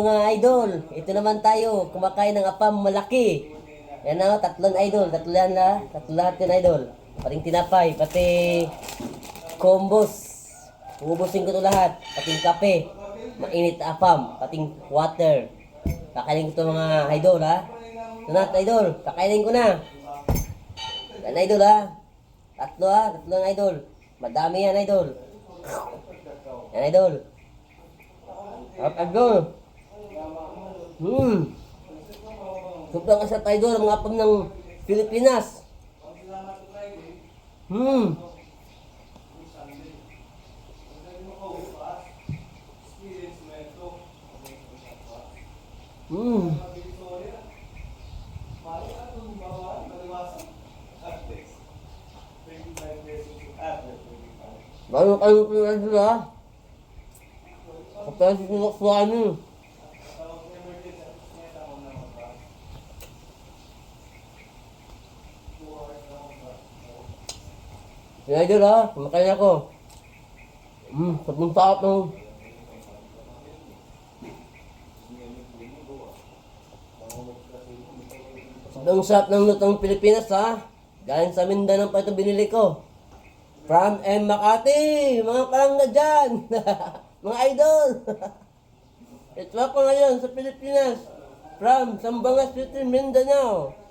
Mga idol, ito naman tayo, kumakain ng apam malaki. Yan na, tatlong idol, tatlo lahat yan idol. Pating tinapay, pati combos. Uubusin ko to lahat, pating kape, mainit na apam, pating water. Kakainin ko to mga idol ha. Ito na idol, kakainin ko na. Yan idol ha. Tatlo ang idol. Madami yan idol. Yan idol. Idol. Sobrang kasarap idol ang mga apam ng Pilipinas. Hmm. Hmm. Bago kayo pinag ha? Kapag sinaksuhan nyo. Yung idol ha, kumakain ako. Sobrang sarap ng... Sobrang sarap ng lutong Pilipinas ha. Galing sa Mindanao pa ito binili ko. From M. Makati, mga palangga dyan. Mga idol. Ito ako ngayon sa Pilipinas. From Zamboanga City, Mindanao.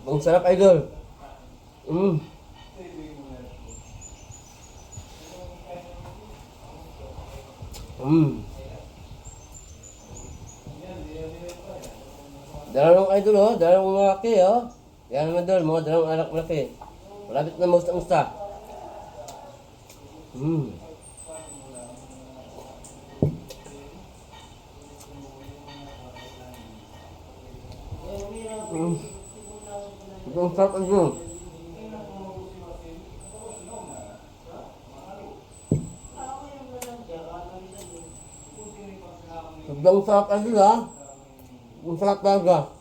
Ang sarap idol. Dalawang idol oh, dalawang malaki oh. Yan naman doon, mga dalawang anak malaki. Malapit na mustang-usta. Ito ang sarap idol. Sobrang sarap idol ha. Ang sarap talaga.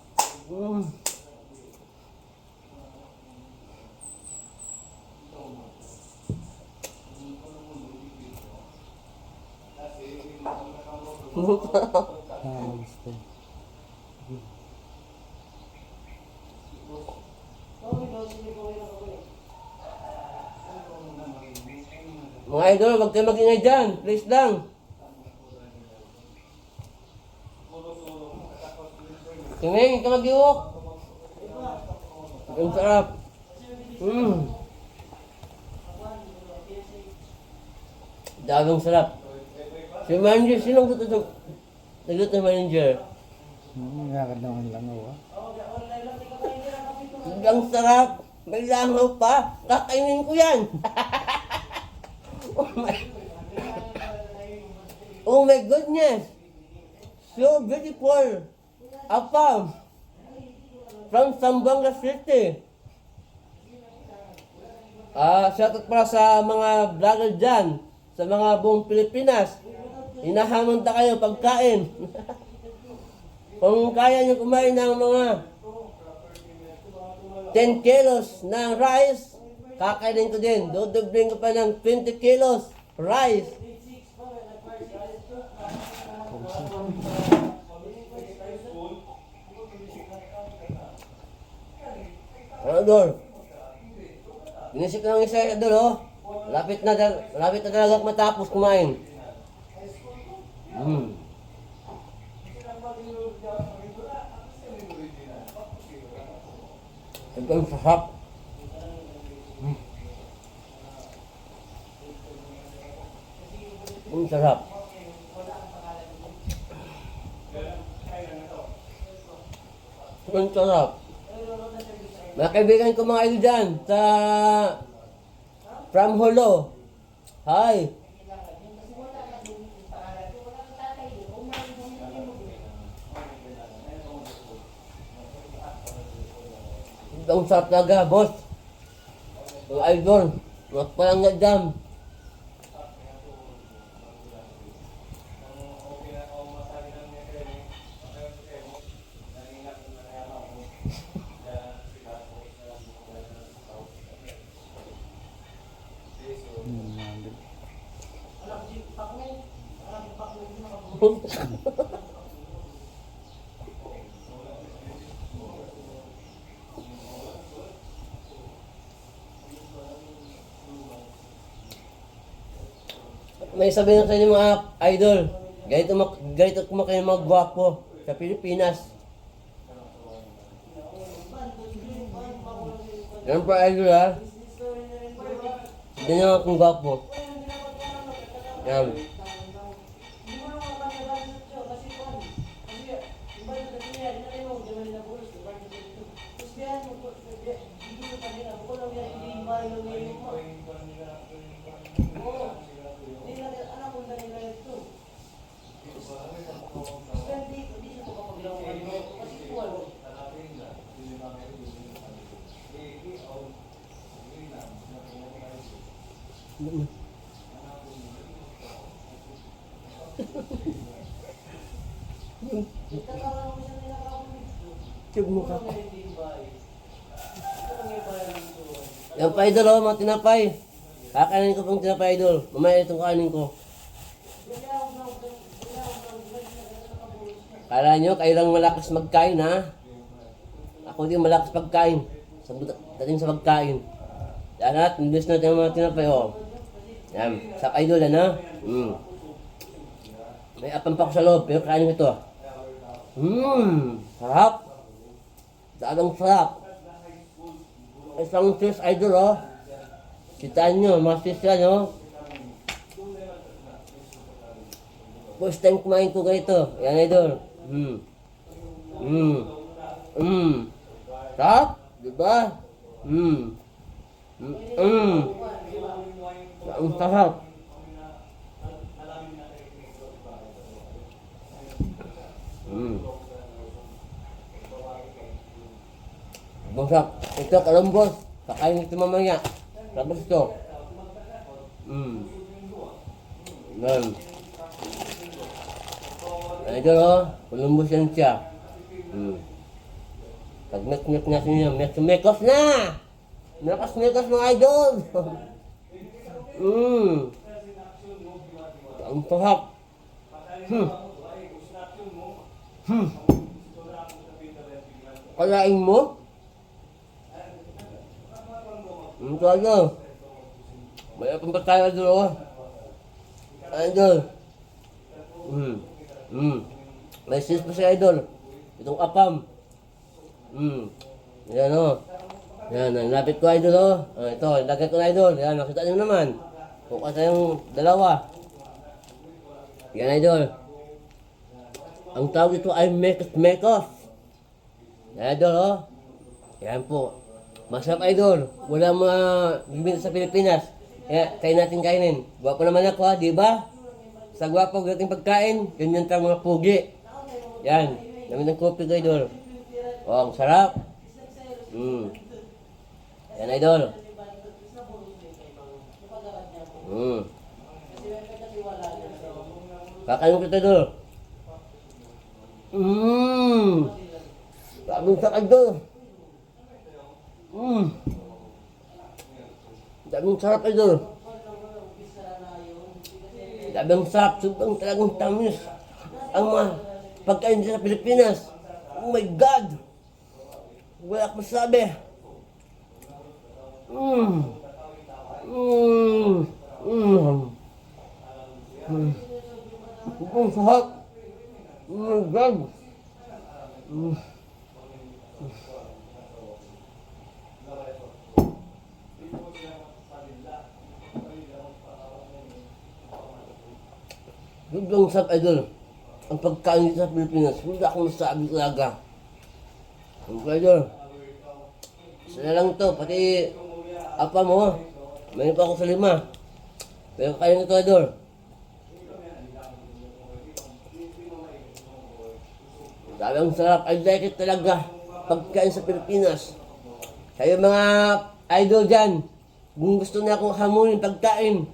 Mga idol, wag kayo mag-ingay dyan. Please lang. Tingnan, ka mag-iwok. Ang sarap. Dagang sarap. Si manager, sinong gusto nagluto ng manager? Nakakadaman lang ako. Ang sarap. May langaw pa. Kakainin ko yan. Oh my goodness. So beautiful. Apam. From Zamboanga City. Shoutout para sa mga vlogger dyan. Sa mga buong Pilipinas. Hinahamon ta kayo pagkain. Kung kaya nyo kumain ng mga 10 kilos ng rice, kakainin ko din. Dudubling ko pa ng 20 kilos rice. Idol. Binisip lang isa idol oh. Malapit na talaga matapos kumain. Ito ang sarap. Ang sarap. Ang sarap. Mga kaibigan ko mga idol dyan sa From Holo. Hi. Ang sarap talaga, boss. Mga idol. Mga palangga dam. Nandun. May sabihin sa inyo mga idol, ganito kumakain ng mga gwapo sa Pilipinas. Ganun pa idol ha. Ganyan akong gwapo. Yan. Tiyog mo ka. Yan pa idol oh, mga tinapay. Kakainin ko pang tinapay idol. Mamaya itong kainin ko. Kala nyo, kayo lang malakas magkain ha? Ako din malakas pagkain. Dating sa pagkain. Yan at, nabis natin ang mga tinapay oh. Yan, sa idol yan ha? May apam pa ko sa loob, pero kainin ko ito. Sarap. Talagang sarap. Isang cheese idol oh. Kitaan nyo, mga cheese yan oh. First time kumain ko ganito. Yan idol. Sarap, diba? Ang sarap. Bangsak. Ito kalambos. Kakain ito mamaya. Tapos ito. Yan. Idol oh. Kalambos yan siya. Pag mek-mek natin yan. Mek-mekos na! Mekas-mekas mga idol! Ang sarap. Kalain mo? Ito idol. May apang pa tayo idol oh. Idol. May sis pa si idol. Itong apam. Yan o. Yan, nalapit ko idol o. Ito, ilagay ko na idol. Yan, nakita nyo naman. Bukas na yung dalawa. Yan idol. Ang tawag ito ay mekos-mekos. Yan idol o. Yan po. Masarap idol. Wala mga bibili sa Pilipinas. Kaya, kain natin kainin. Gwapo naman ako ha, di ba? Sa gwapo gating pagkain, ganyan tayo mga pugi. Yan, namin ng kopi ko idol. Oh, ang sarap. Yan idol. Kakain ko ito idol. Sabing sa idol. Daming sarap idol. Daming sarap, sobrang talagang tamis. Ang mga pagkain sa Pilipinas. Oh my God! Wala akong masabi. Ang sarap. Oh my God! Sobrang sarap idol. Ang pagkain dito sa Pilipinas, wala akong masabi talaga. Ang idol. Isa na lang ito, pati apa mo. Mayroon pa ako sa 5. Pero kaya nito idol. Sabi ang sarap, I like it talaga. Pagkain sa Pilipinas. Kayo mga idol dyan, kung gusto na akong hamunin pagkain,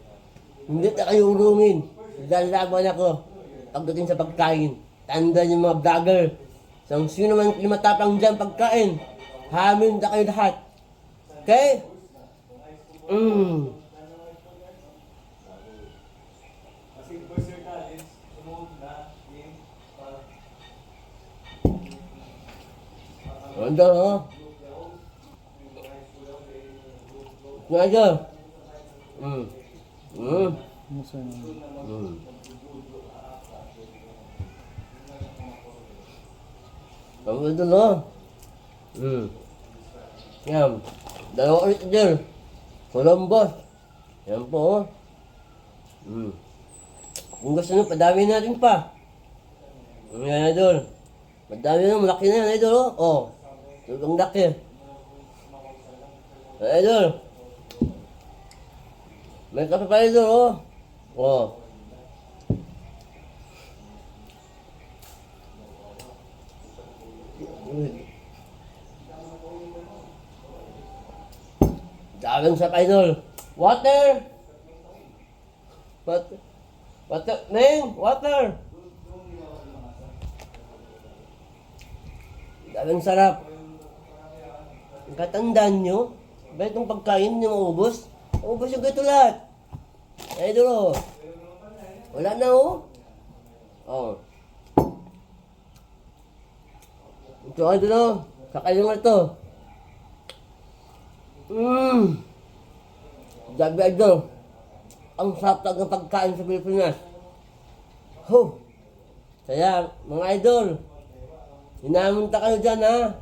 hindi na kayo urungin. Lalaban ako pagdating sa pagkain. Tandaan yung mga vlogger. So, sino man yung matapang dyan pagkain, hamin na kayo lahat. Okay? Ano, oh? Nga dyan. Masa Kamu ito, no? Yan. Dalawa ulit dyan. Columbus. Yan po, oh. Kung gusto nyo, padami natin pa. Yan, idol. Madami na, malaki na yan, idol, oh. Oh. Tugang laki. Yan, idol. May kape pa, idol, oh. Oh. Dagang sa idol. Water! Water! Water! Neng! Water! Dagang sarap. Ang katandaan nyo, ba itong pagkain nyo maubos? Maubos yung ito lahat. Idol, oh. Wala na, oh. Oh. Ito, idol, oh. Sakay yung ito. Sabi, idol. Ang sarap ng pagkain sa Pilipinas. Ho! Kaya, mga idol, hinamunta kayo dyan, ha?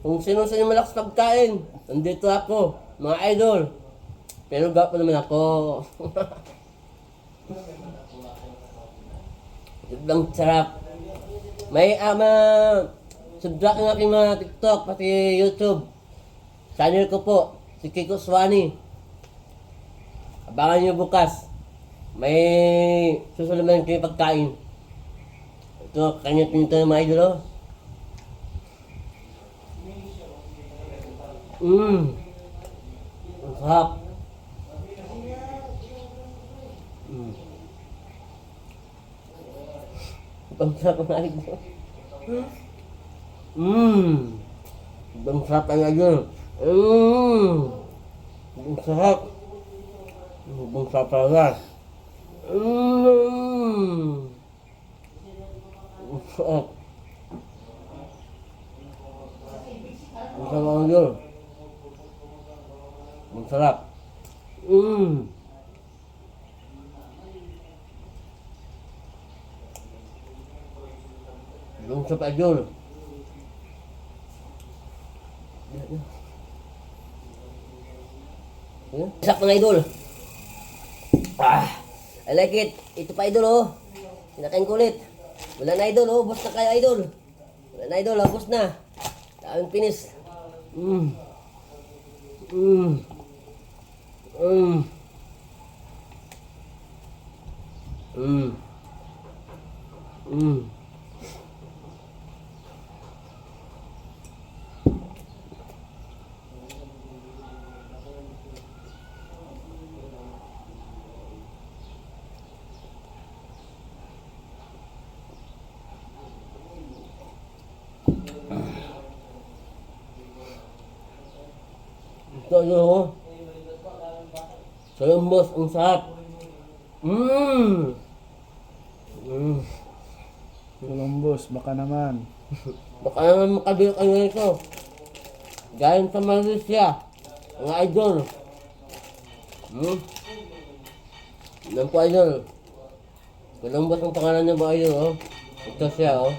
Kung sino sa inyo malakas pagkain, nandito ako, mga idol. Pero gapo naman ako. Ibang sarap. May subscribe ng aking mga TikTok, pati YouTube. Channel ko po, si Kiko Swani. Abangan nyo bukas. May susunod naman kayo pagkain. Ito, kanya-pinito ng mga idol, oh. Ang sarap. Ang sarap ng idol. Ang sarap ng idol. Ang sarap. Ang sarap talaga. Ang sarap. Ang sarap ng idol. Ang sarap. Ang sarap idol. Sarap ng idol. I like it. Ito pa idol, oh. Kinakain ko ulit. Wala na idol, oh. Bus na kayo idol. Wala na idol, oh. Bus na. Daming pinis. Ito ano, oh. Columbus, ang sarap. Columbus, baka naman. Baka naman makabili kayo nito. Galing sa Malaysia. Mga idol. Yan po idol. Columbus ang pangalan niya ba idol, oh. Ito siya, oh.